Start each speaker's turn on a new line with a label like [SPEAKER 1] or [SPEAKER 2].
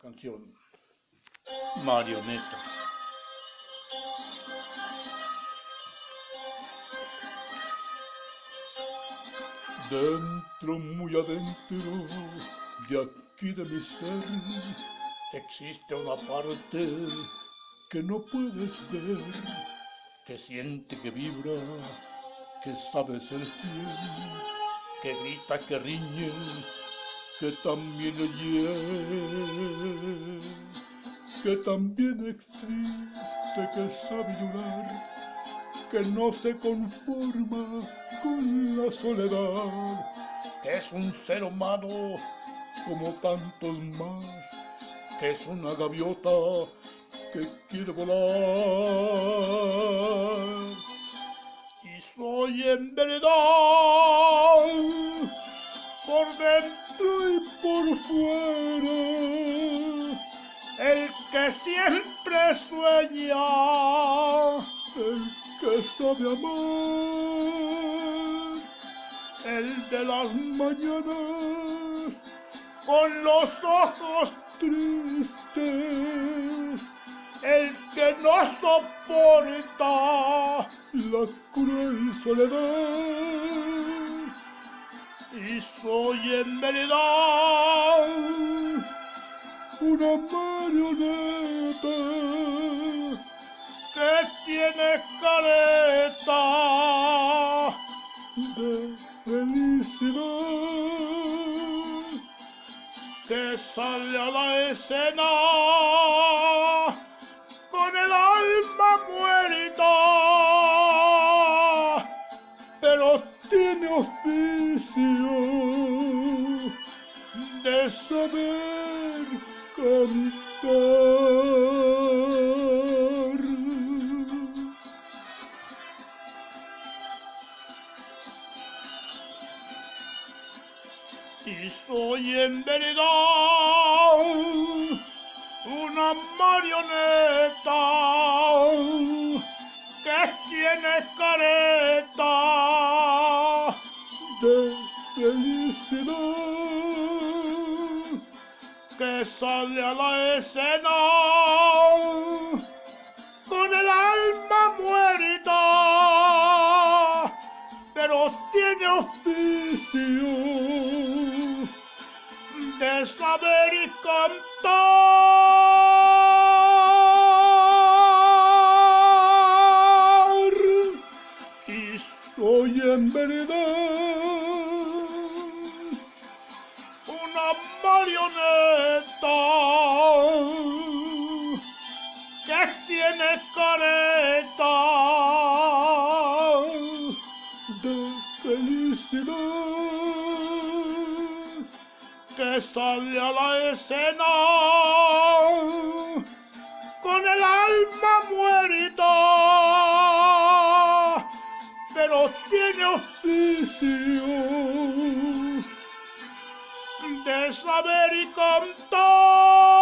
[SPEAKER 1] Canción Marioneta. Dentro, muy adentro, de aquí de mi ser, existe una parte que no puedes ver, que siente, que vibra, que sabe ser fiel, que grita, que riñe, que también oye, que también es triste, que sabe llorar, que no se conforma con la soledad, que es un ser humano como tantos más, que es una gaviota que quiere volar. Y soy en verdad, por dentro y por fuera, el que siempre sueña, el que sabe amar, el de las mañanas con los ojos tristes, el que no soporta la cruel soledad. Y soy en verdad una marioneta que tiene careta de felicidad, que sale a la escena con el alma muerta, pero tiene oficio de saber cantar. Y soy en verdad una marioneta que tiene careta de felicidad, que sale a la escena con el alma muerta, pero tiene oficio de saber cantar. Y soy en verdad una marioneta que tiene careta de felicidad, que sale a la escena con el alma muerta, pero tiene oficio de saber cantar.